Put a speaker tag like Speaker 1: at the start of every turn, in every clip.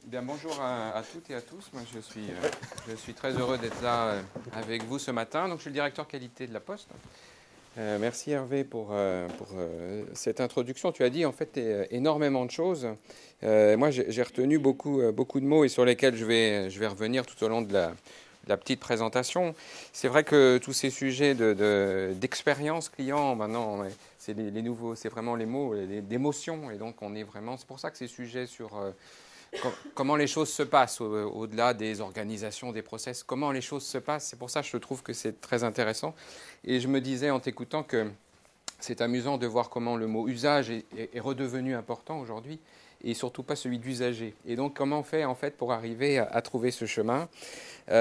Speaker 1: Bien, bonjour à toutes et à tous. Moi, je suis très heureux d'être là avec vous ce matin. Donc, je suis le directeur qualité de la Poste. Merci Hervé pour cette introduction. Tu as dit en fait énormément de choses. Moi, j'ai retenu beaucoup de mots et sur lesquels je vais revenir tout au long de la petite présentation. C'est vrai que tous ces sujets d'expérience client, maintenant, ouais, c'est les nouveaux, c'est vraiment les mots, d'émotion. Et donc, on est vraiment. C'est pour ça que ces sujets sur comment les choses se passent au-delà des organisations, des process, comment les choses se passent. C'est pour ça que je trouve que c'est très intéressant. Et je me disais en t'écoutant que c'est amusant de voir comment le mot usage est redevenu important aujourd'hui et surtout pas celui d'usager. Et donc comment on fait en fait pour arriver à trouver ce chemin. Il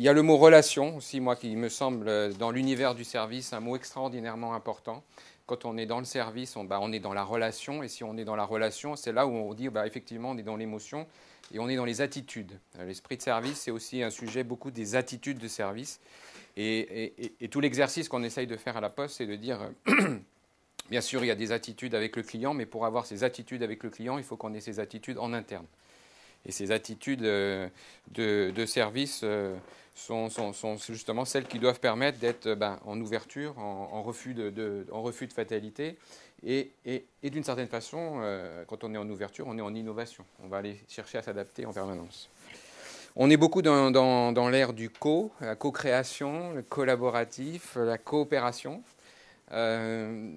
Speaker 1: y a le mot relation aussi, moi, qui me semble dans l'univers du service un mot extraordinairement important. Quand on est dans le service, on est dans la relation. Et si on est dans la relation, c'est là où on dit effectivement on est dans l'émotion et on est dans les attitudes. L'esprit de service, c'est aussi un sujet beaucoup des attitudes de service. Et tout l'exercice qu'on essaye de faire à la Poste, c'est de dire, bien sûr, il y a des attitudes avec le client, mais pour avoir ces attitudes avec le client, il faut qu'on ait ces attitudes en interne. Et ces attitudes de service sont justement celles qui doivent permettre d'être en ouverture, en refus de fatalité. Et d'une certaine façon, quand on est en ouverture, on est en innovation. On va aller chercher à s'adapter en permanence. On est beaucoup dans l'ère du la co-création, le collaboratif, la coopération. Euh,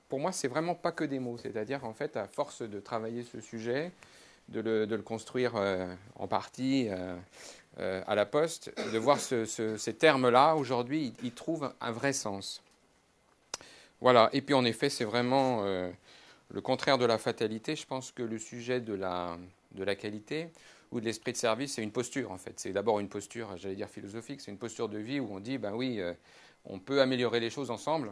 Speaker 1: pour moi, c'est vraiment pas que des mots. C'est-à-dire qu'en fait, à force de travailler ce sujet, de le construire en partie à la Poste, de voir ces termes-là, aujourd'hui, ils trouvent un vrai sens. Voilà. Et puis, en effet, c'est vraiment le contraire de la fatalité. Je pense que le sujet de la qualité ou de l'esprit de service, c'est une posture, en fait. C'est d'abord une posture, j'allais dire philosophique, c'est une posture de vie où on dit, ben oui, on peut améliorer les choses ensemble,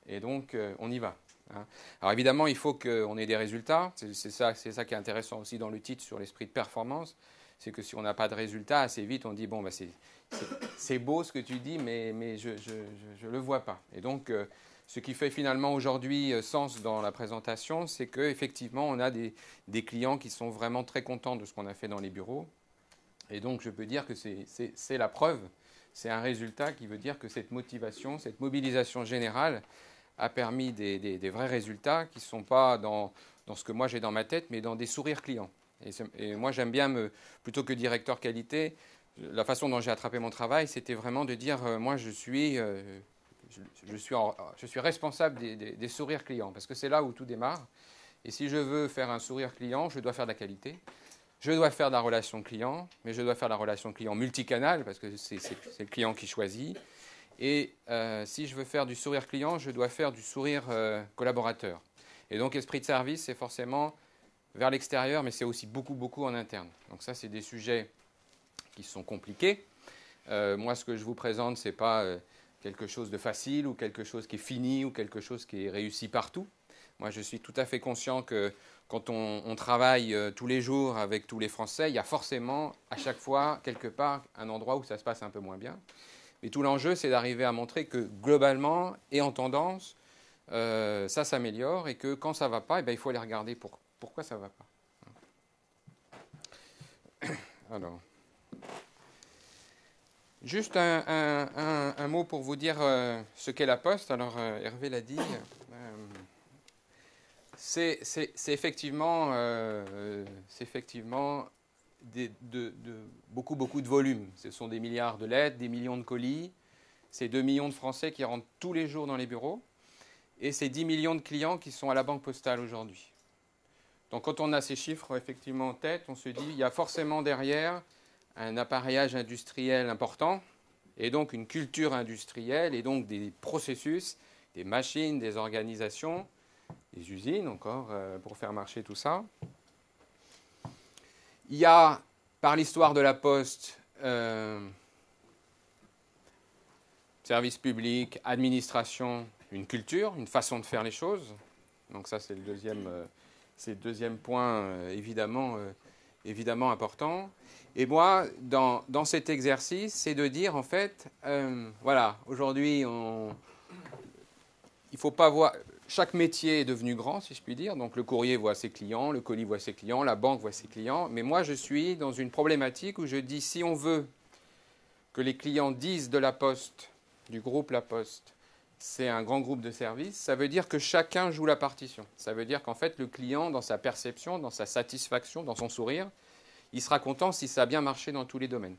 Speaker 1: et donc on y va. Hein. Alors évidemment, il faut qu'on ait des résultats. C'est ça qui est intéressant aussi dans le titre sur l'esprit de performance. C'est que si on n'a pas de résultats, assez vite, on dit, bon, ben c'est beau ce que tu dis, mais je ne le vois pas. Et donc, ce qui fait finalement aujourd'hui sens dans la présentation, c'est qu'effectivement, on a des clients qui sont vraiment très contents de ce qu'on a fait dans les bureaux. Et donc, je peux dire que c'est la preuve, c'est un résultat qui veut dire que cette motivation, cette mobilisation générale a permis des vrais résultats qui ne sont pas dans ce que moi j'ai dans ma tête, mais dans des sourires clients. Et moi, j'aime bien, plutôt que directeur qualité, la façon dont j'ai attrapé mon travail, c'était vraiment de dire, moi, je suis responsable des sourires clients, parce que c'est là où tout démarre. Et si je veux faire un sourire client, je dois faire de la qualité. Je dois faire de la relation client, mais je dois faire de la relation client multicanal, parce que c'est le client qui choisit. Et si je veux faire du sourire client, je dois faire du sourire collaborateur. Et donc, esprit de service, c'est forcément vers l'extérieur, mais c'est aussi beaucoup en interne. Donc ça, c'est des sujets qui sont compliqués. Moi, ce que je vous présente, ce n'est pas quelque chose de facile ou quelque chose qui est fini ou quelque chose qui est réussi partout. Moi, je suis tout à fait conscient que quand on travaille tous les jours avec tous les Français, il y a forcément à chaque fois, quelque part, un endroit où ça se passe un peu moins bien. Mais tout l'enjeu, c'est d'arriver à montrer que globalement et en tendance, ça s'améliore et que quand ça ne va pas, il faut aller regarder pourquoi ça ne va pas. Alors, juste un mot pour vous dire ce qu'est la Poste. Alors, Hervé l'a dit. C'est effectivement, beaucoup de volume. Ce sont des milliards de lettres, des millions de colis. C'est 2 millions de Français qui rentrent tous les jours dans les bureaux. Et c'est 10 millions de clients qui sont à la banque postale aujourd'hui. Donc quand on a ces chiffres effectivement en tête, on se dit qu'il y a forcément derrière un appareillage industriel important, et donc une culture industrielle, et donc des processus, des machines, des organisations, des usines encore pour faire marcher tout ça. Il y a, par l'histoire de la Poste, service public, administration, une culture, une façon de faire les choses. Donc ça, c'est le deuxième point évidemment important. Et moi, dans cet exercice, c'est de dire, en fait, voilà, aujourd'hui, il ne faut pas voir... chaque métier est devenu grand, si je puis dire. Donc le courrier voit ses clients, le colis voit ses clients, la banque voit ses clients. Mais moi, je suis dans une problématique où je dis, si on veut que les clients disent de La Poste, du groupe La Poste, c'est un grand groupe de services, ça veut dire que chacun joue la partition. Ça veut dire qu'en fait, le client, dans sa perception, dans sa satisfaction, dans son sourire, il sera content si ça a bien marché dans tous les domaines.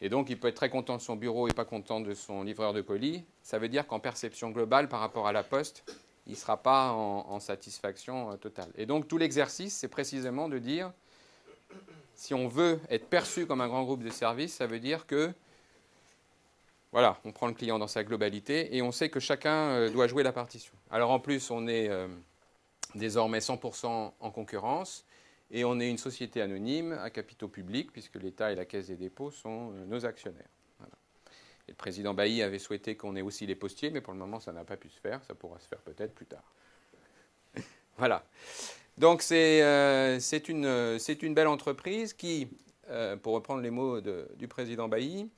Speaker 1: Et donc, il peut être très content de son bureau et pas content de son livreur de colis. Ça veut dire qu'en perception globale, par rapport à La Poste, il ne sera pas en satisfaction totale. Et donc, tout l'exercice, c'est précisément de dire, si on veut être perçu comme un grand groupe de services, ça veut dire que voilà, on prend le client dans sa globalité et on sait que chacun doit jouer la partition. Alors en plus, on est désormais 100% en concurrence et on est une société anonyme à capitaux publics puisque l'État et la Caisse des dépôts sont nos actionnaire. Voilà. Et le président Bailly avait souhaité qu'on ait aussi les postiers, mais pour le moment, ça n'a pas pu se faire. Ça pourra se faire peut-être plus tard. Voilà. Donc c'est une belle entreprise qui, pour reprendre les mots du président Bailly,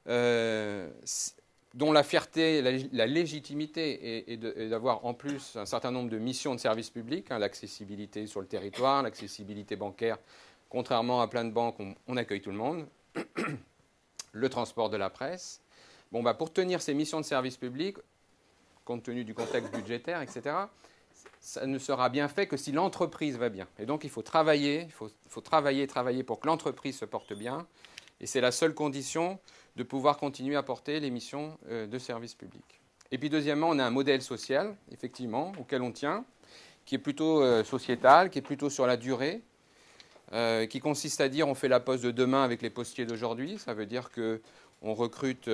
Speaker 1: dont la fierté, la légitimité est d'avoir en plus un certain nombre de missions de service public, hein, l'accessibilité sur le territoire, l'accessibilité bancaire, contrairement à plein de banques, on accueille tout le monde, le transport de la presse. Bon, bah, pour tenir ces missions de service public, compte tenu du contexte budgétaire, etc., ça ne sera bien fait que si l'entreprise va bien. Et donc il faut travailler, travailler pour que l'entreprise se porte bien. Et c'est la seule condition de pouvoir continuer à porter les missions de service public. Et puis deuxièmement, on a un modèle social, effectivement, auquel on tient, qui est plutôt sociétal, qui est plutôt sur la durée, qui consiste à dire on fait la poste de demain avec les postiers d'aujourd'hui. Ça veut dire qu'on recrute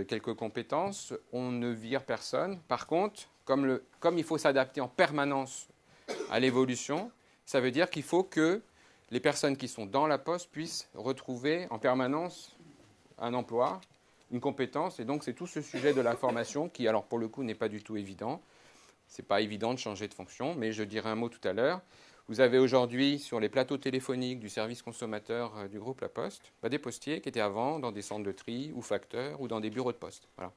Speaker 1: quelques compétences, on ne vire personne. Par contre, comme il faut s'adapter en permanence à l'évolution, ça veut dire qu'il faut que les personnes qui sont dans la poste puissent retrouver en permanence un emploi, une compétence. Et donc, c'est tout ce sujet de la formation qui, alors pour le coup, n'est pas du tout évident. Ce n'est pas évident de changer de fonction, mais je dirai un mot tout à l'heure. Vous avez aujourd'hui, sur les plateaux téléphoniques du service consommateur du groupe La Poste, des postiers qui étaient avant dans des centres de tri ou facteurs ou dans des bureaux de poste. Voilà.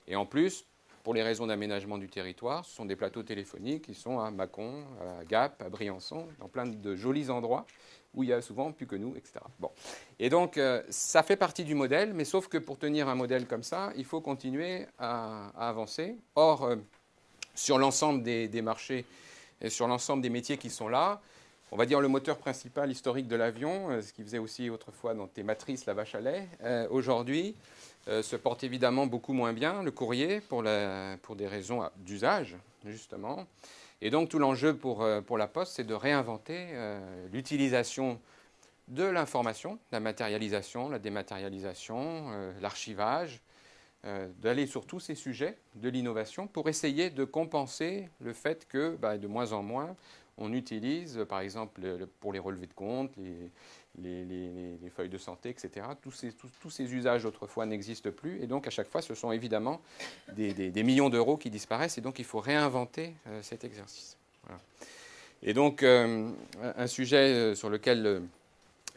Speaker 1: Et en plus, pour les raisons d'aménagement du territoire, ce sont des plateaux téléphoniques qui sont à Mâcon, à Gap, à Briançon, dans plein de jolis endroits où il y a souvent plus que nous, etc. Bon. Et donc, ça fait partie du modèle, mais sauf que pour tenir un modèle comme ça, il faut continuer à avancer. Or, sur l'ensemble des marchés et sur l'ensemble des métiers qui sont là, on va dire le moteur principal historique de l'avion, ce qui faisait aussi autrefois dans tes matrices la vache à lait, aujourd'hui se porte évidemment beaucoup moins bien, le courrier, pour des raisons d'usage, justement. Et donc tout l'enjeu pour la Poste, c'est de réinventer l'utilisation de l'information, la matérialisation, la dématérialisation, l'archivage, d'aller sur tous ces sujets de l'innovation pour essayer de compenser le fait que, de moins en moins, on utilise, par exemple, pour les relevés de compte, les feuilles de santé, etc. Tous ces usages autrefois n'existent plus. Et donc, à chaque fois, ce sont évidemment des millions d'euros qui disparaissent. Et donc, il faut réinventer cet exercice. Voilà. Et donc, un sujet sur lequel,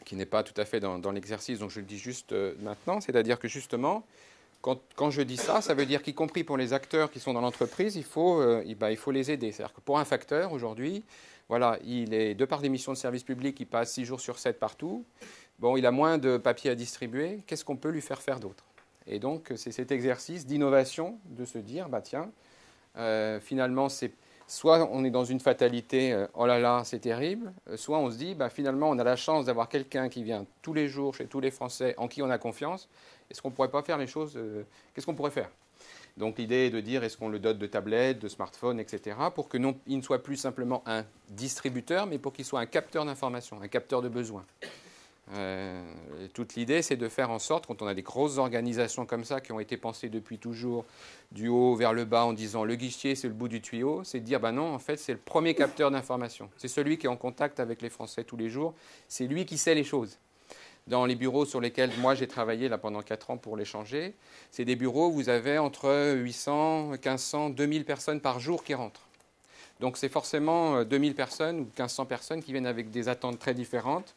Speaker 1: qui n'est pas tout à fait dans l'exercice, donc je le dis juste maintenant, c'est-à-dire que justement, quand je dis ça, ça veut dire qu'y compris pour les acteurs qui sont dans l'entreprise, il faut les aider. C'est-à-dire que pour un facteur, aujourd'hui, voilà, il est, de par des missions de service public, il passe 6 jours sur 7 partout. Bon, il a moins de papier à distribuer. Qu'est-ce qu'on peut lui faire d'autre? Et donc, c'est cet exercice d'innovation de se dire, tiens, finalement, soit on est dans une fatalité, oh là là, c'est terrible, soit on se dit, finalement, on a la chance d'avoir quelqu'un qui vient tous les jours chez tous les Français en qui on a confiance. Est-ce qu'on ne pourrait pas faire les choses qu'est-ce qu'on pourrait faire? Donc l'idée est de dire, est-ce qu'on le dote de tablettes, de smartphones, etc., pour qu'il ne soit plus simplement un distributeur, mais pour qu'il soit un capteur d'information, un capteur de besoins. Toute l'idée, c'est de faire en sorte, quand on a des grosses organisations comme ça, qui ont été pensées depuis toujours du haut vers le bas en disant le guichet, c'est le bout du tuyau, c'est de dire, non, en fait, c'est le premier capteur d'information. C'est celui qui est en contact avec les Français tous les jours. C'est lui qui sait les choses. Dans les bureaux sur lesquels moi j'ai travaillé là, pendant 4 ans pour les changer, c'est des bureaux où vous avez entre 800, 1500, 2000 personnes par jour qui rentrent. Donc c'est forcément 2000 personnes ou 1500 personnes qui viennent avec des attentes très différentes,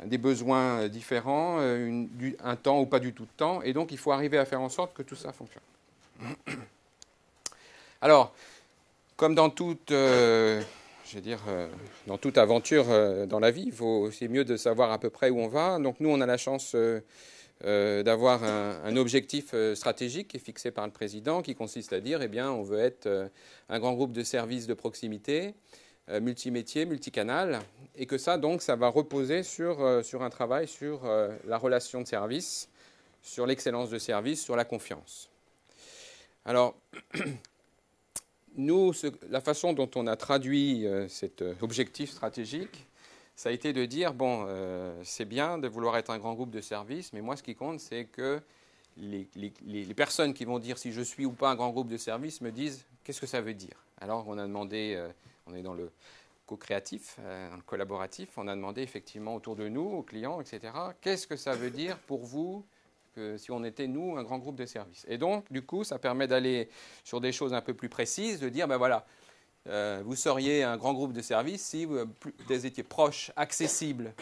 Speaker 1: des besoins différents, un temps ou pas du tout de temps, et donc il faut arriver à faire en sorte que tout ça fonctionne. Alors, comme dans toute, je vais dire, dans toute aventure dans la vie, c'est mieux de savoir à peu près où on va. Donc nous, on a la chance d'avoir un objectif stratégique qui est fixé par le président, qui consiste à dire, eh bien, on veut être un grand groupe de services de proximité, multimétier, multicanal, et que ça, donc, ça va reposer sur un travail sur la relation de service, sur l'excellence de service, sur la confiance. Alors, nous, la façon dont on a traduit cet objectif stratégique, ça a été de dire, bon, c'est bien de vouloir être un grand groupe de services, mais moi, ce qui compte, c'est que les personnes qui vont dire si je suis ou pas un grand groupe de services me disent qu'est-ce que ça veut dire. Alors, on a demandé, on est dans le co-créatif, dans le collaboratif, on a demandé effectivement autour de nous, aux clients, etc., qu'est-ce que ça veut dire pour vous que si on était, nous, un grand groupe de services. Et donc, du coup, ça permet d'aller sur des choses un peu plus précises, de dire, ben voilà, vous seriez un grand groupe de services si vous étiez proche, accessible,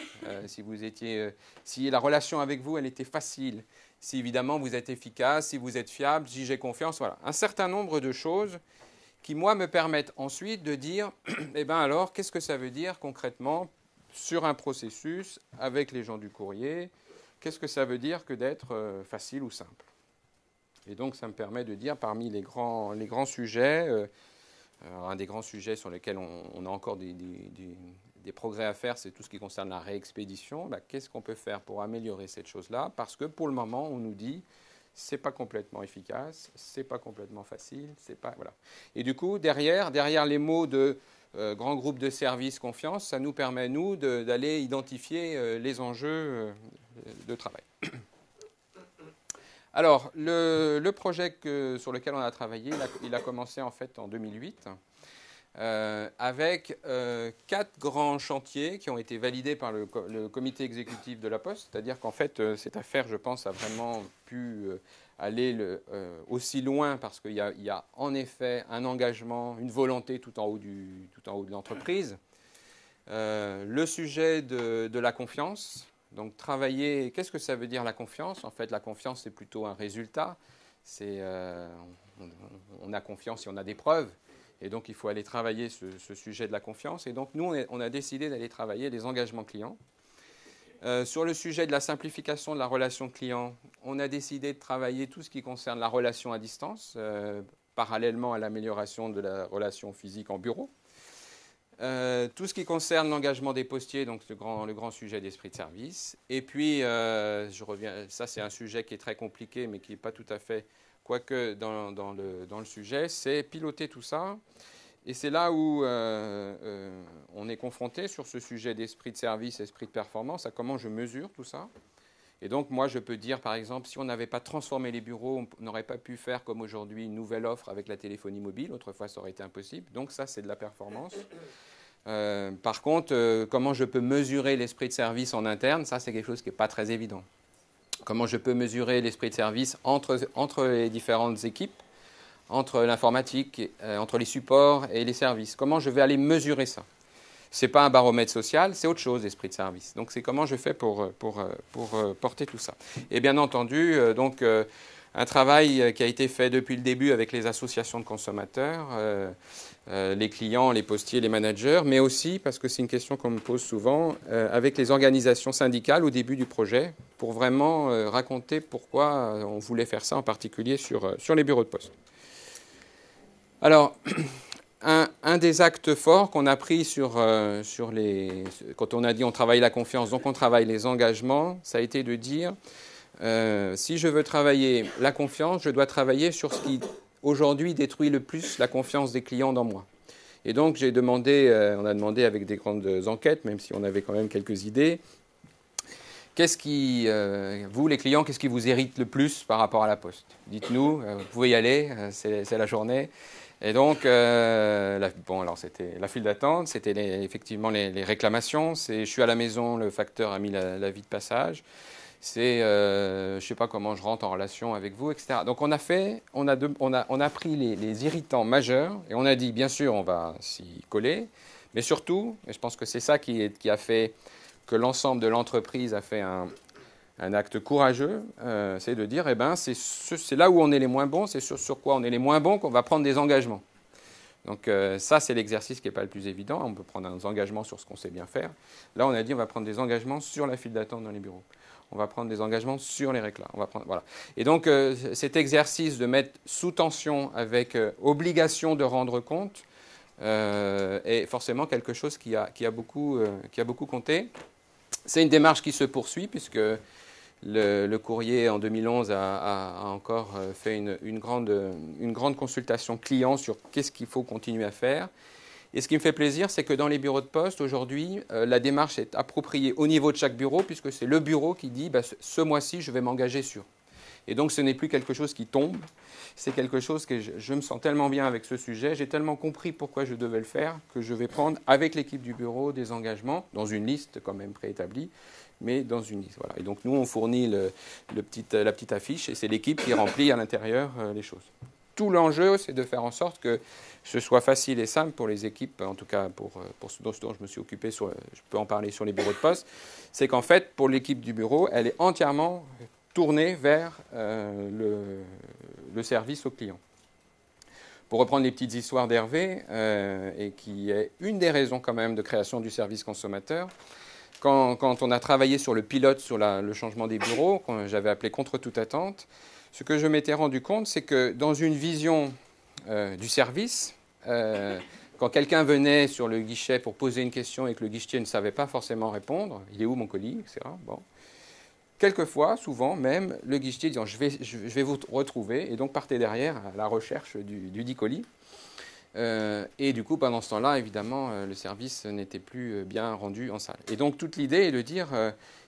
Speaker 1: si la relation avec vous, elle était facile, si évidemment vous êtes efficace, si vous êtes fiable, si j'ai confiance, voilà. Un certain nombre de choses qui, moi, me permettent ensuite de dire, eh bien alors, qu'est-ce que ça veut dire concrètement sur un processus avec les gens du courrier? Qu'est-ce que ça veut dire que d'être facile ou simple? Et donc, ça me permet de dire, parmi les grands sujets, un des grands sujets sur lesquels on a encore des progrès à faire, c'est tout ce qui concerne la réexpédition. Ben, qu'est-ce qu'on peut faire pour améliorer cette chose-là? Parce que pour le moment, on nous dit, c'est pas complètement efficace, c'est pas complètement facile, c'est pas voilà. Et du coup, derrière les mots de grand groupe de services, confiance, ça nous permet nous d'aller identifier les enjeux de travail. Alors, le projet sur lequel on a travaillé, il a commencé en fait en 2008 avec 4 grands chantiers qui ont été validés par le comité exécutif de la Poste. C'est-à-dire qu'en fait, cette affaire, je pense, a vraiment pu aller aussi loin parce qu'il y a en effet un engagement, une volonté tout en haut de l'entreprise. Le sujet de la confiance. Donc travailler, qu'est-ce que ça veut dire la confiance? En fait, la confiance, c'est plutôt un résultat. On a confiance si on a des preuves. Et donc, il faut aller travailler ce sujet de la confiance. Et donc, nous, on a décidé d'aller travailler les engagements clients. Sur le sujet de la simplification de la relation client, on a décidé de travailler tout ce qui concerne la relation à distance, parallèlement à l'amélioration de la relation physique en bureau. Tout ce qui concerne l'engagement des postiers, donc le grand sujet d'esprit de service. Et puis, je reviens, ça c'est un sujet qui est très compliqué, mais qui n'est pas tout à fait, quoique dans le sujet, c'est piloter tout ça. Et c'est là où on est confronté sur ce sujet d'esprit de service, esprit de performance, à comment je mesure tout ça. Et donc, moi, je peux dire, par exemple, si on n'avait pas transformé les bureaux, on n'aurait pas pu faire comme aujourd'hui une nouvelle offre avec la téléphonie mobile. Autrefois, ça aurait été impossible. Donc, ça, c'est de la performance. Par contre, comment je peux mesurer l'esprit de service en interne, ça, c'est quelque chose qui n'est pas très évident. Comment je peux mesurer l'esprit de service entre les différentes équipes, entre l'informatique, entre les supports et les services? Comment je vais aller mesurer ça? Ce n'est pas un baromètre social, c'est autre chose, l'esprit de service. Donc, c'est comment je fais pour porter tout ça. Et bien entendu, un travail qui a été fait depuis le début avec les associations de consommateurs, les clients, les postiers, les managers, mais aussi, parce que c'est une question qu'on me pose souvent, avec les organisations syndicales au début du projet, pour vraiment raconter pourquoi on voulait faire ça, en particulier sur les bureaux de poste. Alors, un des actes forts qu'on a pris quand on a dit on travaille la confiance, donc on travaille les engagements, ça a été de dire si je veux travailler la confiance, je dois travailler sur ce qui aujourd'hui détruit le plus la confiance des clients dans moi. Et donc on a demandé avec des grandes enquêtes, même si on avait quand même quelques idées, vous les clients, qu'est-ce qui vous irrite le plus par rapport à la Poste? Dites-nous, vous pouvez y aller, c'est la journée. Et donc, alors c'était la file d'attente, c'était effectivement les réclamations. Je suis à la maison, le facteur a mis la vie de passage. Je ne sais pas comment je rentre en relation avec vous, etc. Donc on a pris les irritants majeurs et on a dit, bien sûr, on va s'y coller, mais surtout, et je pense que c'est ça qui a fait que l'ensemble de l'entreprise a fait un acte courageux, c'est de dire, c'est là où on est les moins bons, c'est sur quoi on est les moins bons qu'on va prendre des engagements. Donc ça, c'est l'exercice qui n'est pas le plus évident. On peut prendre des engagements sur ce qu'on sait bien faire. Là, on a dit on va prendre des engagements sur la file d'attente dans les bureaux. On va prendre des engagements sur les réclams. Voilà. Et donc cet exercice de mettre sous tension avec obligation de rendre compte est forcément quelque chose qui a beaucoup compté. C'est une démarche qui se poursuit puisque le courrier en 2011 a encore fait une grande consultation client sur qu'est-ce qu'il faut continuer à faire. Et ce qui me fait plaisir, c'est que dans les bureaux de poste, aujourd'hui, la démarche est appropriée au niveau de chaque bureau, puisque c'est le bureau qui dit ce mois-ci, je vais m'engager sur. Et donc, ce n'est plus quelque chose qui tombe, c'est quelque chose que je me sens tellement bien avec ce sujet, j'ai tellement compris pourquoi je devais le faire, que je vais prendre avec l'équipe du bureau des engagements, dans une liste quand même préétablie, mais dans une liste. Voilà. Et donc, nous, on fournit la petite affiche, et c'est l'équipe qui remplit à l'intérieur les choses. Tout l'enjeu, c'est de faire en sorte que ce soit facile et simple pour les équipes, en tout cas pour ce dont je me suis occupé, je peux en parler sur les bureaux de poste, c'est qu'en fait, pour l'équipe du bureau, elle est entièrement tournée vers le service au client. Pour reprendre les petites histoires d'Hervé, et qui est une des raisons quand même de création du service consommateur, quand on a travaillé sur le pilote, sur le changement des bureaux, que j'avais appelé contre toute attente, ce que je m'étais rendu compte, c'est que dans une vision du service, quand quelqu'un venait sur le guichet pour poser une question et que le guichetier ne savait pas forcément répondre, il est où mon colis, etc. Bon. Quelquefois, souvent même, le guichetier disant je vais vous retrouver, et donc partez derrière à la recherche du dit colis. Et du coup, pendant ce temps-là, évidemment, le service n'était plus bien rendu en salle. Et donc, toute l'idée est de dire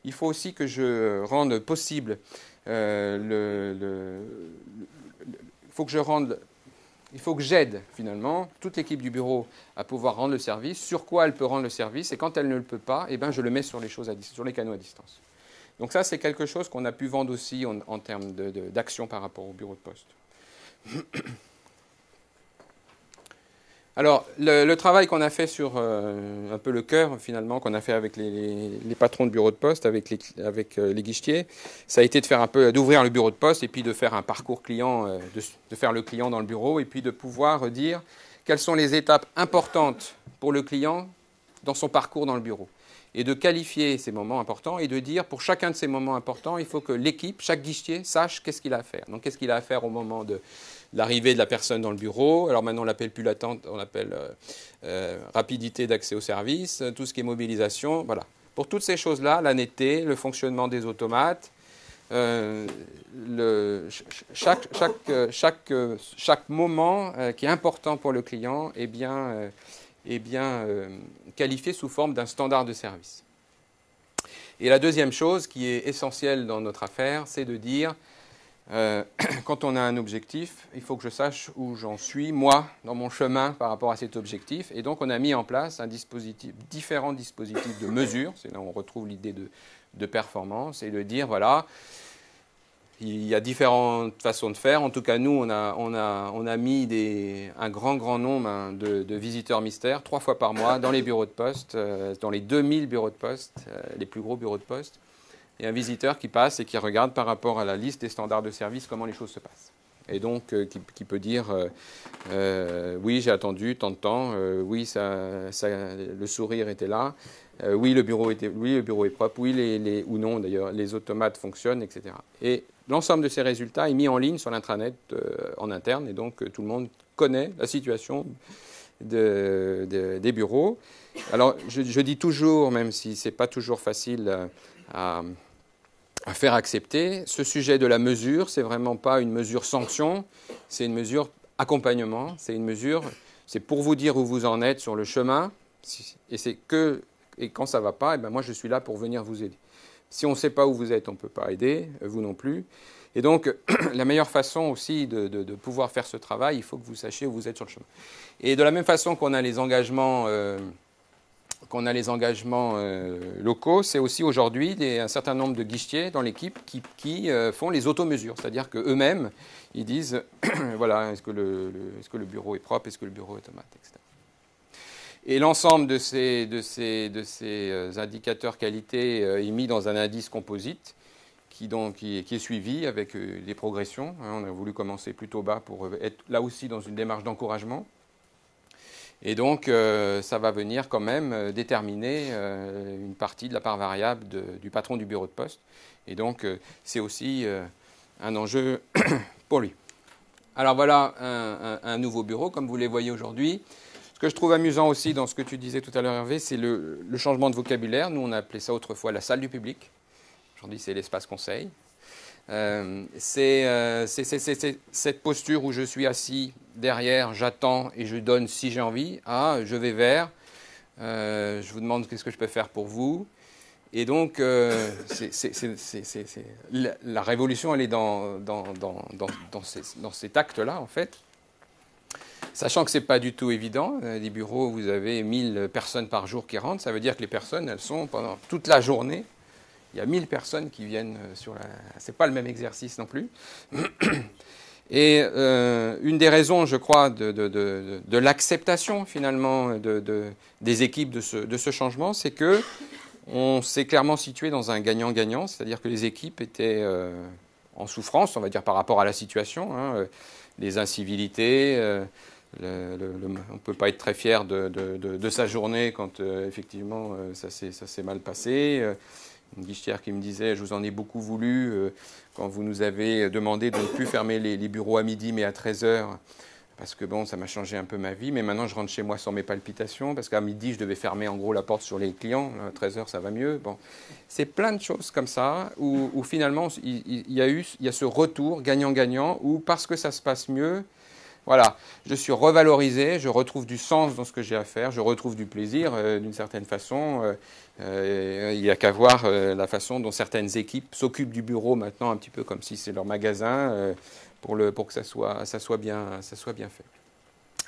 Speaker 1: il faut aussi que je rende possible il faut que j'aide finalement toute l'équipe du bureau à pouvoir rendre le service, sur quoi elle peut rendre le service, et quand elle ne le peut pas, eh ben, je le mets sur les canaux à distance. Donc ça, c'est quelque chose qu'on a pu vendre aussi en termes d'action par rapport au bureau de poste. Alors, le travail qu'on a fait sur un peu le cœur, finalement, qu'on a fait avec les patrons de bureau de poste, avec les guichetiers, ça a été de faire un peu, d'ouvrir le bureau de poste et puis de faire un parcours client, de faire le client dans le bureau et puis de pouvoir dire quelles sont les étapes importantes pour le client dans son parcours dans le bureau. Et de qualifier ces moments importants et de dire pour chacun de ces moments importants, il faut que l'équipe, chaque guichetier, sache qu'est-ce qu'il a à faire. Donc, qu'est-ce qu'il a à faire au moment de l'arrivée de la personne dans le bureau. Alors maintenant, on l'appelle plus l'attente, on l'appelle rapidité d'accès au service, tout ce qui est mobilisation. Voilà. Pour toutes ces choses-là, la netteté, le fonctionnement des automates, chaque moment qui est important pour le client est bien qualifié sous forme d'un standard de service. Et la deuxième chose qui est essentielle dans notre affaire, c'est de dire quand on a un objectif, il faut que je sache où j'en suis, moi, dans mon chemin par rapport à cet objectif. Et donc, on a mis en place différents dispositifs de mesure. C'est là où on retrouve l'idée de performance et de dire, voilà, il y a différentes façons de faire. En tout cas, nous, on a mis un grand nombre de visiteurs mystères 3 fois par mois dans les bureaux de poste, dans les 2000 bureaux de poste, les plus gros bureaux de poste. Et un visiteur qui passe et qui regarde par rapport à la liste des standards de service comment les choses se passent. Et donc, qui peut dire oui, j'ai attendu tant de temps, oui, le sourire était là, oui, le bureau est propre, oui, ou non d'ailleurs, les automates fonctionnent, etc. Et l'ensemble de ces résultats est mis en ligne sur l'intranet en interne, et donc tout le monde connaît la situation des bureaux. Alors, je dis toujours, même si ce n'est pas toujours facile à faire accepter, ce sujet de la mesure, c'est vraiment pas une mesure sanction, c'est une mesure accompagnement, c'est pour vous dire où vous en êtes sur le chemin, et quand ça va pas, et ben moi je suis là pour venir vous aider. Si on ne sait pas où vous êtes, on ne peut pas aider, vous non plus. Et donc, la meilleure façon aussi de pouvoir faire ce travail, il faut que vous sachiez où vous êtes sur le chemin. Et de la même façon qu'on a les engagements locaux, c'est aussi aujourd'hui un certain nombre de guichetiers dans l'équipe qui font les automesures. C'est-à-dire qu'eux-mêmes, ils disent, voilà, est-ce que le bureau est propre, est-ce que le bureau est automate, etc. Et l'ensemble de ces indicateurs qualité est mis dans un indice composite qui est suivi avec les progressions. On a voulu commencer plutôt bas pour être là aussi dans une démarche d'encouragement. Et donc, ça va venir quand même déterminer une partie de la part variable du patron du bureau de poste. Et donc, c'est aussi un enjeu pour lui. Alors voilà un nouveau bureau, comme vous les voyez aujourd'hui. Ce que je trouve amusant aussi dans ce que tu disais tout à l'heure, Hervé, c'est le changement de vocabulaire. Nous, on appelait ça autrefois la salle du public. Aujourd'hui, c'est l'espace conseil. C'est cette posture où je suis assis derrière, j'attends et je donne si j'ai envie. Ah, je vais vers, je vous demande qu'est-ce que je peux faire pour vous. Et donc, la révolution, elle est dans cet acte-là, en fait. Sachant que ce n'est pas du tout évident. Des bureaux où vous avez 1000 personnes par jour qui rentrent, ça veut dire que les personnes, elles sont pendant toute la journée. Il y a 1000 personnes qui viennent sur la... Ce n'est pas le même exercice non plus. Et une des raisons, je crois, de l'acceptation, finalement, des équipes de ce changement, c'est que on s'est clairement situé dans un gagnant-gagnant, c'est-à-dire que les équipes étaient en souffrance, on va dire, par rapport à la situation, hein, les incivilités, on ne peut pas être très fier de sa journée quand effectivement ça s'est mal passé. Une guichetière qui me disait « je vous en ai beaucoup voulu quand vous nous avez demandé de ne plus fermer les bureaux à midi mais à 13 heures ». Parce que bon, ça m'a changé un peu ma vie, mais maintenant je rentre chez moi sans mes palpitations, parce qu'à midi je devais fermer en gros la porte sur les clients, à 13 heures ça va mieux. Bon, c'est plein de choses comme ça, où finalement il y a ce retour gagnant-gagnant, où parce que ça se passe mieux, voilà, je suis revalorisé, je retrouve du sens dans ce que j'ai à faire, je retrouve du plaisir d'une certaine façon. Il n'y a qu'à voir la façon dont certaines équipes s'occupent du bureau maintenant, un petit peu comme si c'est leur magasin, pour que ça soit bien fait.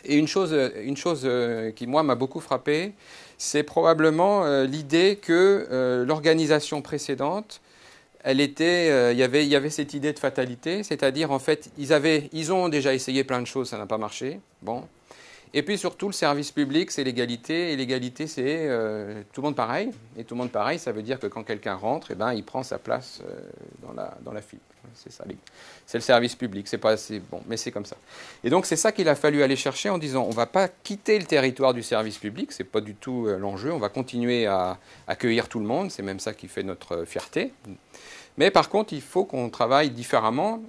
Speaker 1: Et une chose qui, moi, m'a beaucoup frappé, c'est probablement l'idée que l'organisation précédente, il y avait cette idée de fatalité, c'est-à-dire, en fait, ils ont déjà essayé plein de choses, ça n'a pas marché. Bon. Et puis surtout, le service public, c'est l'égalité. Et l'égalité, c'est tout le monde pareil. Et tout le monde pareil, ça veut dire que quand quelqu'un rentre, eh ben, il prend sa place dans la file. C'est ça. C'est le service public. C'est pas assez bon, mais c'est comme ça. Et donc, c'est ça qu'il a fallu aller chercher en disant on ne va pas quitter le territoire du service public. Ce n'est pas du tout l'enjeu. On va continuer à accueillir tout le monde. C'est même ça qui fait notre fierté. Mais par contre, il faut qu'on travaille différemment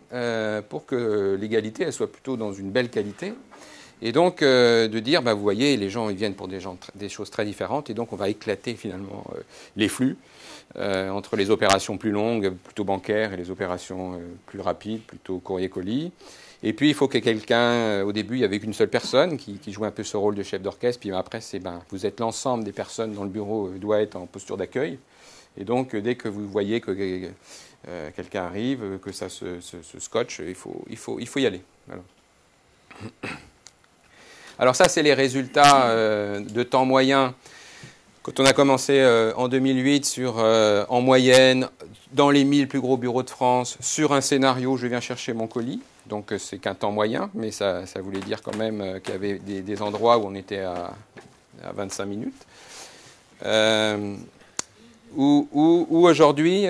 Speaker 1: pour que l'égalité elle soit plutôt dans une belle qualité. Et donc, de dire, vous voyez, les gens ils viennent pour des choses très différentes, et donc on va éclater finalement les flux entre les opérations plus longues, plutôt bancaires, et les opérations plus rapides, plutôt courrier-colis. Et puis, il faut que quelqu'un, au début, il n'y avait qu'une seule personne qui jouait un peu ce rôle de chef d'orchestre, puis après, vous êtes l'ensemble des personnes dont le bureau doit être en posture d'accueil. Et donc, dès que vous voyez que quelqu'un arrive, que ça se scotche, il faut y aller. Voilà. Alors ça, c'est les résultats de temps moyen. Quand on a commencé en 2008 en moyenne, dans les 1000 plus gros bureaux de France, sur un scénario, je viens chercher mon colis. Donc c'est qu'un temps moyen, mais ça voulait dire quand même qu'il y avait des endroits où on était à 25 minutes. Où aujourd'hui,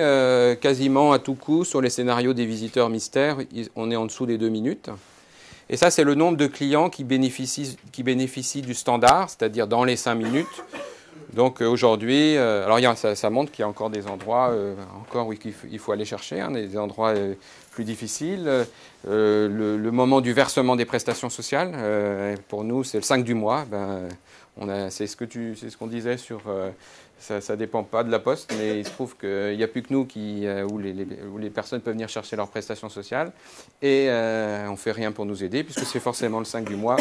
Speaker 1: quasiment à tout coup, sur les scénarios des visiteurs mystères, on est en dessous des 2 minutes. Et ça, c'est le nombre de clients qui bénéficient du standard, c'est-à-dire dans les 5 minutes. Donc aujourd'hui, alors ça montre qu'il y a encore des endroits où il faut aller chercher, hein, des endroits plus difficiles. Le moment du versement des prestations sociales, pour nous, c'est le 5 du mois. C'est ce qu'on disait sur... ça ne dépend pas de la Poste, mais il se trouve qu'il n'y a plus que nous où les personnes peuvent venir chercher leurs prestations sociales. Et on ne fait rien pour nous aider, puisque c'est forcément le 5 du mois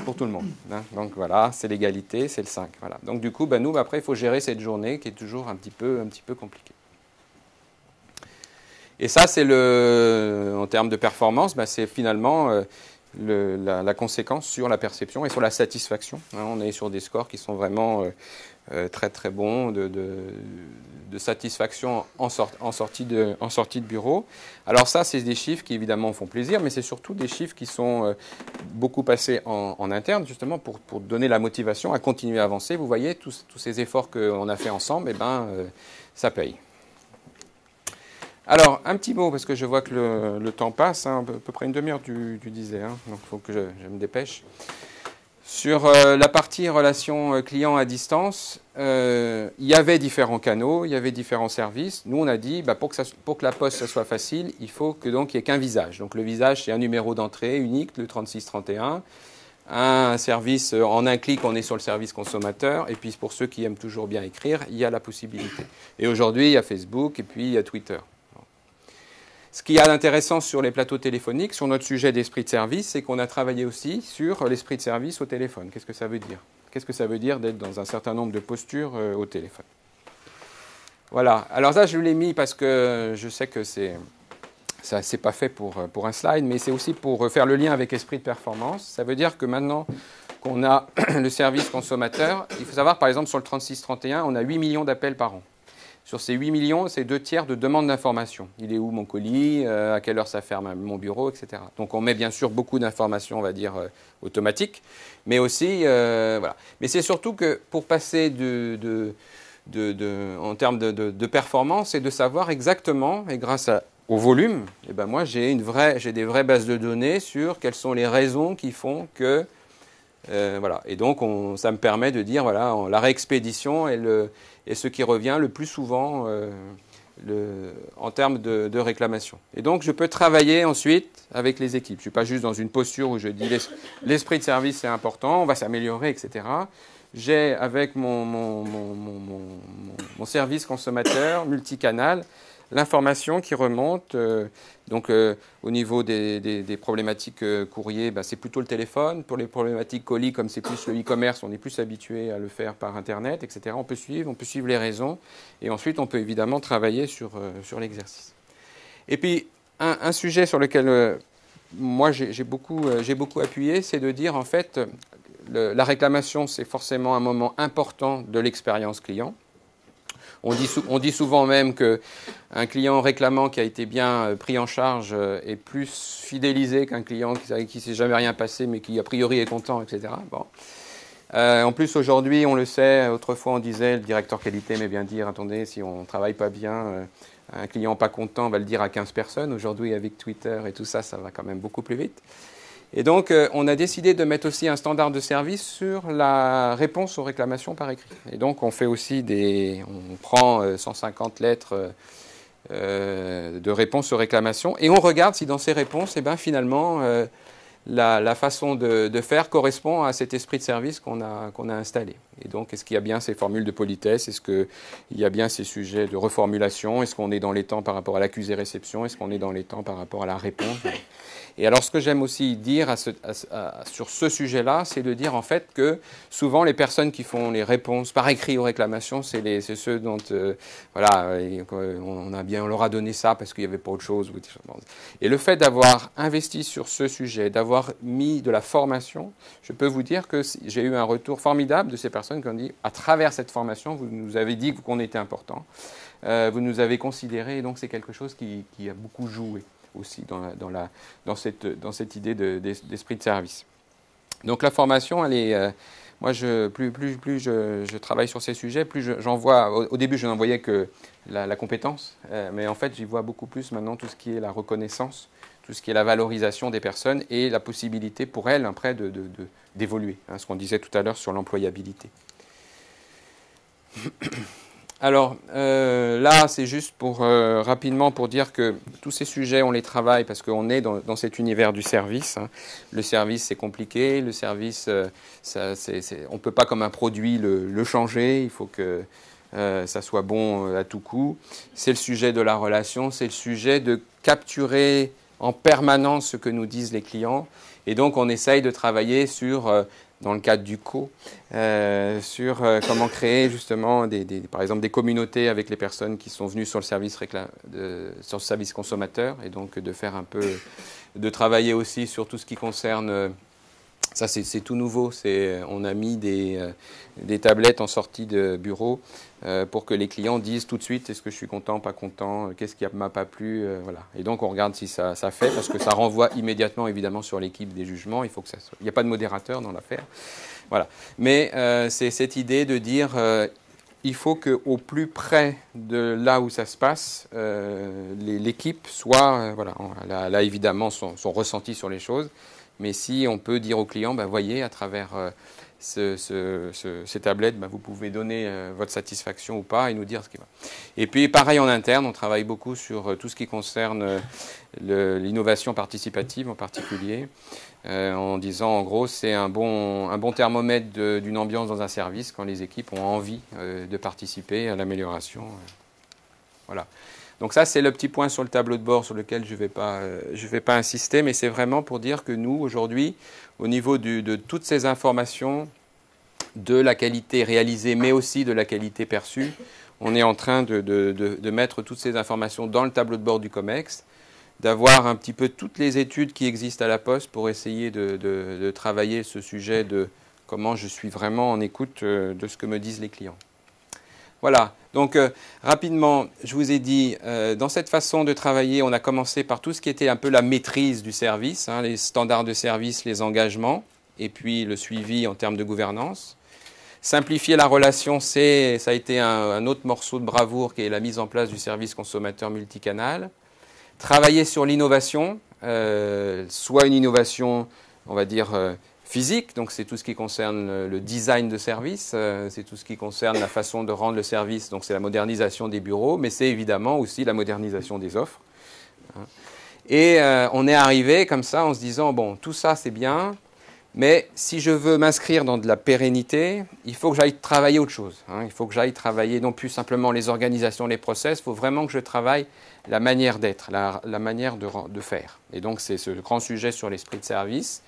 Speaker 1: pour tout le monde. Hein. Donc voilà, c'est l'égalité, c'est le 5. Voilà. Donc du coup, nous, après, il faut gérer cette journée qui est toujours un petit peu compliquée. Et ça, c'est en termes de performance, c'est finalement... la conséquence sur la perception et sur la satisfaction. Hein, on est sur des scores qui sont vraiment très très bons de satisfaction en sortie de bureau. Alors ça, c'est des chiffres qui évidemment font plaisir, mais c'est surtout des chiffres qui sont beaucoup passés en interne, justement pour donner la motivation à continuer à avancer. Vous voyez, tous ces efforts qu'on a fait ensemble, ça paye. Alors, un petit mot, parce que je vois que le temps passe, hein, à peu près une demi-heure, tu disais, hein, donc il faut que je me dépêche. Sur la partie relation client à distance, il y avait différents canaux, il y avait différents services. Nous, on a dit, pour que la poste ça soit facile, il faut que donc il n'y ait qu'un visage. Donc le visage, c'est un numéro d'entrée unique, le 3631. Un service, en un clic, on est sur le service consommateur. Et puis pour ceux qui aiment toujours bien écrire, il y a la possibilité. Et aujourd'hui, il y a Facebook et puis il y a Twitter. Ce qui est intéressant sur les plateaux téléphoniques, sur notre sujet d'esprit de service, c'est qu'on a travaillé aussi sur l'esprit de service au téléphone. Qu'est-ce que ça veut dire? Qu'est-ce que ça veut dire d'être dans un certain nombre de postures au téléphone? Voilà. Alors ça, je l'ai mis parce que je sais que c'est pas fait pour un slide, mais c'est aussi pour faire le lien avec esprit de performance. Ça veut dire que maintenant qu'on a le service consommateur, il faut savoir, par exemple, sur le 3631, on a 8 millions d'appels par an. Sur ces 8 millions, c'est 2/3 de demandes d'informations. Il est où mon colis, à quelle heure ça ferme mon bureau, etc. Donc on met bien sûr beaucoup d'informations, on va dire, automatiques, mais aussi, voilà. Mais c'est surtout que pour passer en termes de performance, c'est de savoir exactement, et grâce au volume, moi j'ai des vraies bases de données sur quelles sont les raisons qui font que voilà. Et donc, ça me permet de dire, voilà, la réexpédition est ce qui revient le plus souvent en termes de réclamation. Et donc, je peux travailler ensuite avec les équipes. Je ne suis pas juste dans une posture où je dis l'esprit de service, c'est important, on va s'améliorer, etc. J'ai, avec mon service consommateur multicanal, l'information qui remonte. Donc, au niveau des problématiques courrier, c'est plutôt le téléphone. Pour les problématiques colis, comme c'est plus le e-commerce, on est plus habitué à le faire par Internet, etc. On peut suivre les raisons. Et ensuite, on peut évidemment travailler sur l'exercice. Et puis, un sujet sur lequel moi j'ai beaucoup appuyé, c'est de dire, en fait, la réclamation, c'est forcément un moment important de l'expérience client. On dit souvent même qu'un client réclamant qui a été bien pris en charge est plus fidélisé qu'un client qui ne s'est jamais rien passé mais qui a priori est content, etc. Bon. En plus, aujourd'hui, on le sait, autrefois on disait, le directeur qualité aimait bien dire, attendez, si on ne travaille pas bien, un client pas content va le dire à 15 personnes. Aujourd'hui, avec Twitter et tout ça, ça va quand même beaucoup plus vite. Et donc, on a décidé de mettre aussi un standard de service sur la réponse aux réclamations par écrit. Et donc, on fait aussi on prend 150 lettres de réponse aux réclamations et on regarde si dans ces réponses, finalement, la façon de faire correspond à cet esprit de service qu'on a installé. Et donc, est-ce qu'il y a bien ces formules de politesse? Est-ce qu'il y a bien ces sujets de reformulation? Est-ce qu'on est dans les temps par rapport à l'accusé-réception? Est-ce qu'on est dans les temps par rapport à la réponse? Et alors, ce que j'aime aussi dire sur ce sujet-là, c'est de dire en fait que souvent les personnes qui font les réponses par écrit aux réclamations, c'est ceux dont voilà, on leur a donné ça parce qu'il n'y avait pas autre chose. Et le fait d'avoir investi sur ce sujet, d'avoir mis de la formation, je peux vous dire que j'ai eu un retour formidable de ces personnes qui ont dit, à travers cette formation, vous nous avez dit qu'on était important, vous nous avez considéré, et donc c'est quelque chose qui a beaucoup joué aussi dans cette idée d'esprit de service. Donc la formation, elle est, moi, plus je travaille sur ces sujets, plus j'en vois. Au début, je n'en voyais que la compétence, mais en fait, j'y vois beaucoup plus maintenant tout ce qui est la reconnaissance, tout ce qui est la valorisation des personnes et la possibilité pour elles après d'évoluer. Ce qu'on disait tout à l'heure sur l'employabilité. Alors là, c'est juste rapidement pour dire que tous ces sujets, on les travaille parce qu'on est dans cet univers du service. Le service, c'est compliqué. Le service, on ne peut pas comme un produit le changer. Il faut que ça soit bon à tout coup. C'est le sujet de la relation. C'est le sujet de capturer en permanence ce que nous disent les clients. Et donc, on essaye de travailler dans le cadre du sur comment créer justement par exemple des communautés avec les personnes qui sont venues sur le service consommateur, et donc de travailler aussi sur tout ce qui concerne, ça c'est tout nouveau, on a mis des tablettes en sortie de bureau pour que les clients disent tout de suite est-ce que je suis content, pas content, qu'est-ce qui m'a pas plu, voilà. Et donc on regarde si ça fait, parce que ça renvoie immédiatement évidemment sur l'équipe des jugements. Il n'y a pas de modérateur dans l'affaire, voilà. Mais c'est cette idée de dire il faut qu'au plus près de là où ça se passe, l'équipe soit, voilà, elle a évidemment son ressenti sur les choses, Mais si on peut dire au client, ben, voyez, à travers ces tablettes, ben, vous pouvez donner votre satisfaction ou pas et nous dire ce qui va. Et puis pareil en interne, on travaille beaucoup sur tout ce qui concerne l'innovation participative en particulier, en disant en gros c'est un bon thermomètre d'une ambiance dans un service quand les équipes ont envie de participer à l'amélioration. Voilà. Donc ça, c'est le petit point sur le tableau de bord sur lequel je ne vais pas insister, mais c'est vraiment pour dire que nous, aujourd'hui, au niveau de toutes ces informations, de la qualité réalisée, mais aussi de la qualité perçue, on est en train de mettre toutes ces informations dans le tableau de bord du COMEX, d'avoir un petit peu toutes les études qui existent à la Poste pour essayer de travailler ce sujet de comment je suis vraiment en écoute de ce que me disent les clients. Voilà, donc rapidement, je vous ai dit, dans cette façon de travailler, on a commencé par tout ce qui était un peu la maîtrise du service, hein, les standards de service, les engagements, et puis le suivi en termes de gouvernance. Simplifier la relation, ça a été un autre morceau de bravoure qui est la mise en place du service consommateur multicanal. Travailler sur l'innovation, soit une innovation, on va dire, physique, donc c'est tout ce qui concerne le design de service, c'est tout ce qui concerne la façon de rendre le service, donc c'est la modernisation des bureaux, mais c'est évidemment aussi la modernisation des offres. Et on est arrivé comme ça en se disant, bon, tout ça c'est bien, mais si je veux m'inscrire dans de la pérennité, il faut que j'aille travailler autre chose. Il faut que j'aille travailler non plus simplement les organisations, les process, il faut vraiment que je travaille la manière d'être, la manière de faire. Et donc c'est ce grand sujet sur l'esprit de service,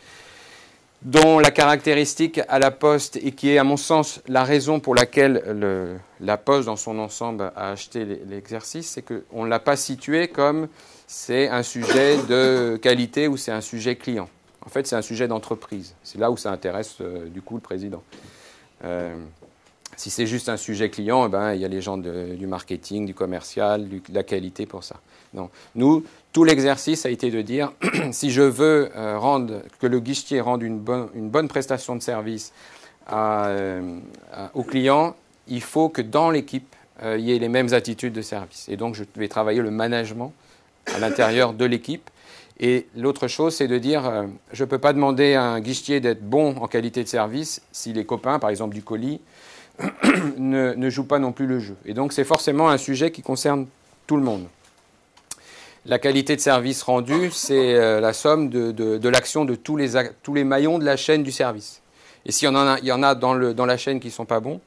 Speaker 1: dont la caractéristique à la Poste, et qui est à mon sens la raison pour laquelle la Poste dans son ensemble a acheté l'exercice, c'est qu'on ne l'a pas situé comme c'est un sujet de qualité ou c'est un sujet client. En fait, c'est un sujet d'entreprise. C'est là où ça intéresse du coup le président. Si c'est juste un sujet client, il y a les gens du marketing, du commercial, de la qualité pour ça. Non. Nous, tout l'exercice a été de dire, si je veux que le guichetier rende une bonne prestation de service au client, il faut que dans l'équipe, il y ait les mêmes attitudes de service. Et donc, je vais travailler le management à l'intérieur de l'équipe. Et l'autre chose, c'est de dire, je ne peux pas demander à un guichetier d'être bon en qualité de service si les copains, par exemple du colis, ne jouent pas non plus le jeu. Et donc, c'est forcément un sujet qui concerne tout le monde. La qualité de service rendu, c'est la somme de l'action de tous les maillons de la chaîne du service. Et s'il y en a dans la chaîne qui ne sont pas bons,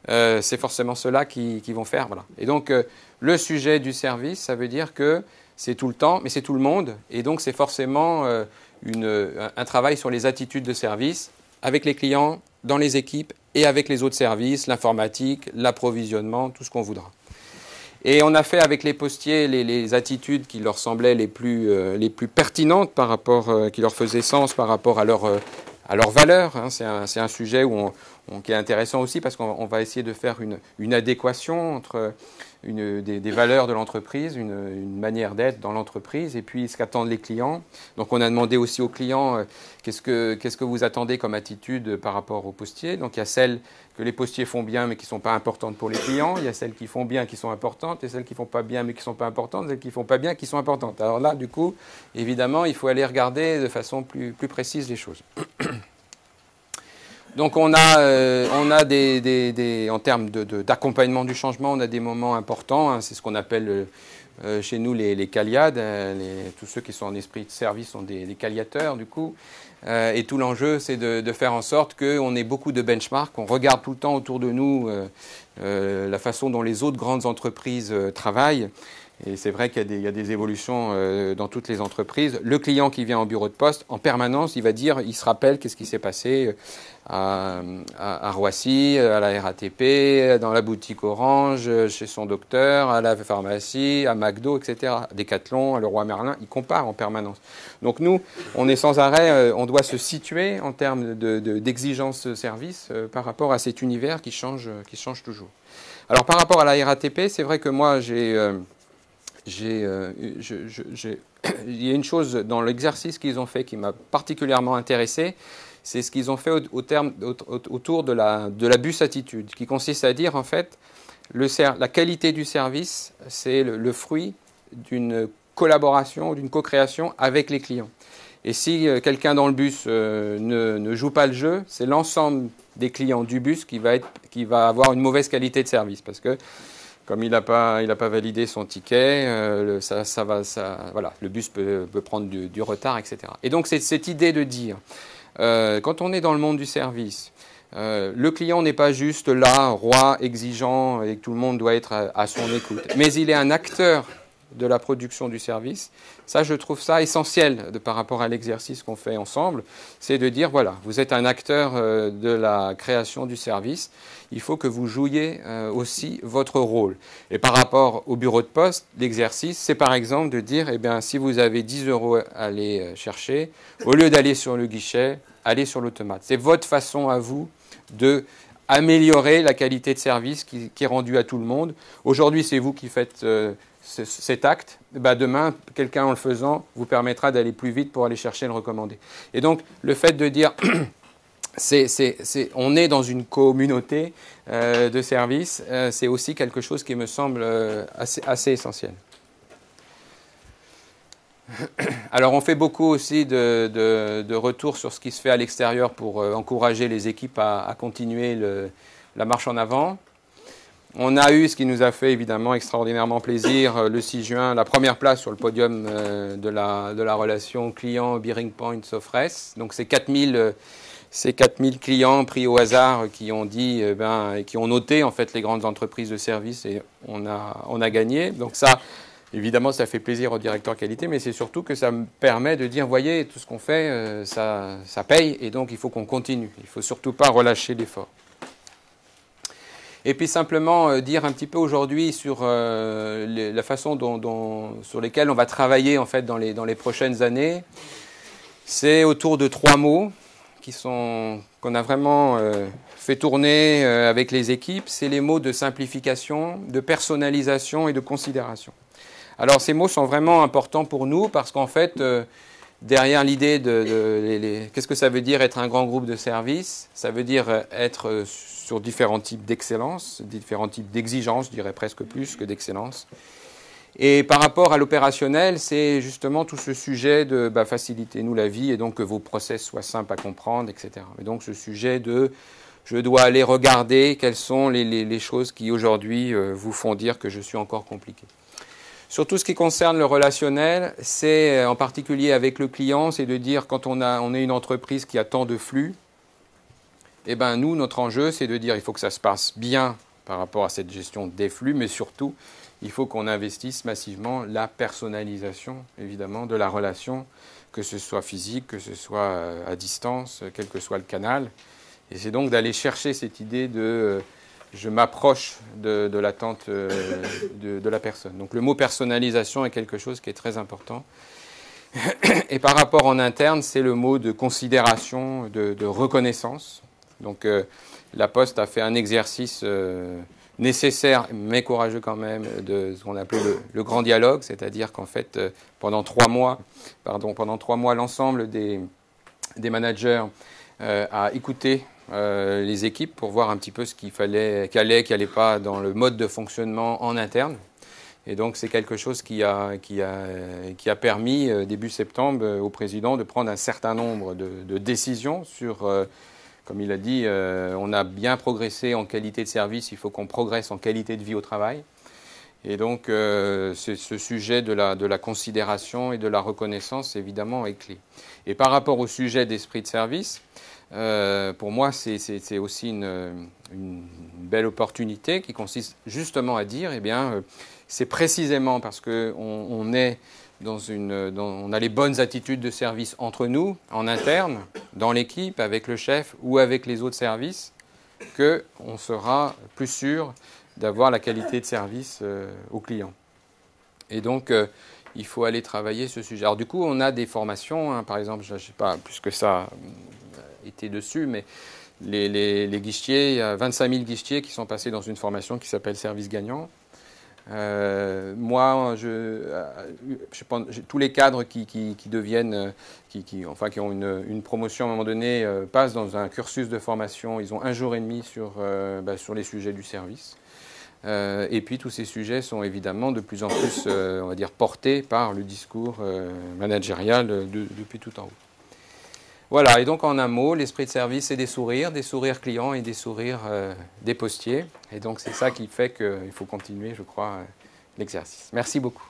Speaker 1: c'est forcément ceux-là qui vont faire. Voilà. Et donc, le sujet du service, ça veut dire que c'est tout le temps, mais c'est tout le monde. Et donc, c'est forcément un travail sur les attitudes de service avec les clients, dans les équipes et avec les autres services, l'informatique, l'approvisionnement, tout ce qu'on voudra. Et on a fait avec les postiers les attitudes qui leur semblaient les plus pertinentes par rapport, qui leur faisaient sens par rapport à leur valeur. Hein. C'est un sujet qui est intéressant aussi parce qu'on va essayer de faire une adéquation entre des valeurs de l'entreprise, une manière d'être dans l'entreprise et puis ce qu'attendent les clients. Donc on a demandé aussi aux clients qu'est-ce que vous attendez comme attitude par rapport aux postiers. Donc il y a celles que les postiers font bien mais qui ne sont pas importantes pour les clients, il y a celles qui font bien qui sont importantes et celles qui ne font pas bien mais qui ne sont pas importantes, celles qui ne font pas bien qui sont importantes. Alors là, du coup, évidemment, il faut aller regarder de façon plus précise les choses. Donc on a en termes d'accompagnement du changement, on a des moments importants, hein, c'est ce qu'on appelle chez nous les caliades, tous ceux qui sont en esprit de service sont des caliateurs du coup, et tout l'enjeu c'est de faire en sorte qu'on ait beaucoup de benchmarks, qu'on regarde tout le temps autour de nous la façon dont les autres grandes entreprises travaillent. Et c'est vrai qu'il y a des évolutions dans toutes les entreprises. Le client qui vient au bureau de poste, en permanence, il se rappelle qu'est-ce qui s'est passé à Roissy, à la RATP, dans la boutique Orange, chez son docteur, à la pharmacie, à McDo, etc. À Decathlon, à Leroy Merlin, il compare en permanence. Donc nous, on est sans arrêt, on doit se situer en termes d'exigence service par rapport à cet univers qui change toujours. Alors par rapport à la RATP, c'est vrai que moi il y a une chose dans l'exercice qu'ils ont fait qui m'a particulièrement intéressé, c'est ce qu'ils ont fait autour de la bus attitude, qui consiste à dire en fait la qualité du service, c'est le fruit d'une collaboration, d'une co-création avec les clients. Et si quelqu'un dans le bus ne joue pas le jeu, c'est l'ensemble des clients du bus qui va avoir une mauvaise qualité de service. Parce que comme il n'a pas validé son ticket, voilà, le bus peut prendre du retard, etc. Et donc c'est cette idée de dire, quand on est dans le monde du service, le client n'est pas juste là, roi, exigeant, et que tout le monde doit être à son écoute, mais il est un acteur de la production du service. Ça, je trouve ça essentiel par rapport à l'exercice qu'on fait ensemble, c'est de dire, voilà, vous êtes un acteur de la création du service, il faut que vous jouiez aussi votre rôle. Et par rapport au bureau de poste, l'exercice, c'est par exemple de dire, eh bien, si vous avez 10 € à aller chercher, au lieu d'aller sur le guichet, allez sur l'automate. C'est votre façon à vous de améliorer la qualité de service qui est rendue à tout le monde. Aujourd'hui, c'est vous qui faites cet acte. Demain, quelqu'un en le faisant vous permettra d'aller plus vite pour aller chercher le recommandé. Et donc, le fait de dire, on est dans une communauté de services, c'est aussi quelque chose qui me semble assez essentiel. Alors, on fait beaucoup aussi de retours sur ce qui se fait à l'extérieur pour encourager les équipes à continuer la marche en avant. On a eu, ce qui nous a fait évidemment extraordinairement plaisir, le 6 juin, la première place sur le podium de la relation client Bearing Point Sofres. Donc, c'est 4000 clients pris au hasard qui ont dit, qui ont noté en fait les grandes entreprises de services et on a gagné. Donc ça, évidemment, ça fait plaisir au directeur qualité, mais c'est surtout que ça me permet de dire, voyez, tout ce qu'on fait, ça paye et donc il faut qu'on continue. Il ne faut surtout pas relâcher l'effort. Et puis simplement dire un petit peu aujourd'hui sur la façon sur lesquelles on va travailler en fait dans les prochaines années. C'est autour de 3 mots qu'on a vraiment fait tourner avec les équipes. C'est les mots de simplification, de personnalisation et de considération. Alors ces mots sont vraiment importants pour nous parce qu'en fait, derrière l'idée qu'est-ce que ça veut dire être un grand groupe de services? Ça veut dire être sur différents types d'excellence, différents types d'exigences, je dirais presque plus que d'excellence. Et par rapport à l'opérationnel, c'est justement tout ce sujet de facilitez-nous la vie et donc que vos process soient simples à comprendre, etc. Et donc ce sujet de je dois aller regarder quelles sont les choses qui aujourd'hui vous font dire que je suis encore compliqué. Sur tout ce qui concerne le relationnel, c'est en particulier avec le client, c'est de dire quand on est une entreprise qui a tant de flux, eh ben nous, notre enjeu, c'est de dire il faut que ça se passe bien par rapport à cette gestion des flux, mais surtout, il faut qu'on investisse massivement la personnalisation, évidemment, de la relation, que ce soit physique, que ce soit à distance, quel que soit le canal. Et c'est donc d'aller chercher cette idée de je m'approche de l'attente de la personne. Donc le mot personnalisation est quelque chose qui est très important. Et par rapport en interne, c'est le mot de considération, de reconnaissance. Donc la Poste a fait un exercice nécessaire, mais courageux quand même, de ce qu'on appelait le grand dialogue, c'est-à-dire qu'en fait, pendant 3 mois, l'ensemble des managers a écouté les équipes pour voir un petit peu ce qu'il fallait, qui allait pas dans le mode de fonctionnement en interne. Et donc c'est quelque chose qui a permis début septembre au président de prendre un certain nombre de décisions sur, comme il a dit, on a bien progressé en qualité de service, il faut qu'on progresse en qualité de vie au travail. Et donc ce sujet de la considération et de la reconnaissance évidemment est clé. Et par rapport au sujet d'esprit de service, pour moi, c'est aussi une belle opportunité qui consiste justement à dire, eh bien, c'est précisément parce qu'on est on a les bonnes attitudes de service entre nous, en interne, dans l'équipe, avec le chef ou avec les autres services, qu'on sera plus sûr d'avoir la qualité de service aux clients. Et donc, il faut aller travailler ce sujet. Alors du coup, on a des formations, hein, par exemple, je ne sais pas plus que ça été dessus, mais les guichetiers, il y a 25 000 guichetiers qui sont passés dans une formation qui s'appelle Service Gagnant. Moi, je pense, tous les cadres qui deviennent, qui ont une promotion à un moment donné, passent dans un cursus de formation. Ils ont 1 jour et demi sur les sujets du service. Et puis tous ces sujets sont évidemment de plus en plus, on va dire, portés par le discours managérial depuis tout en haut. Voilà, et donc en un mot, l'esprit de service, c'est des sourires clients et des sourires des postiers. Et donc c'est ça qui fait qu'il faut continuer, je crois, l'exercice. Merci beaucoup.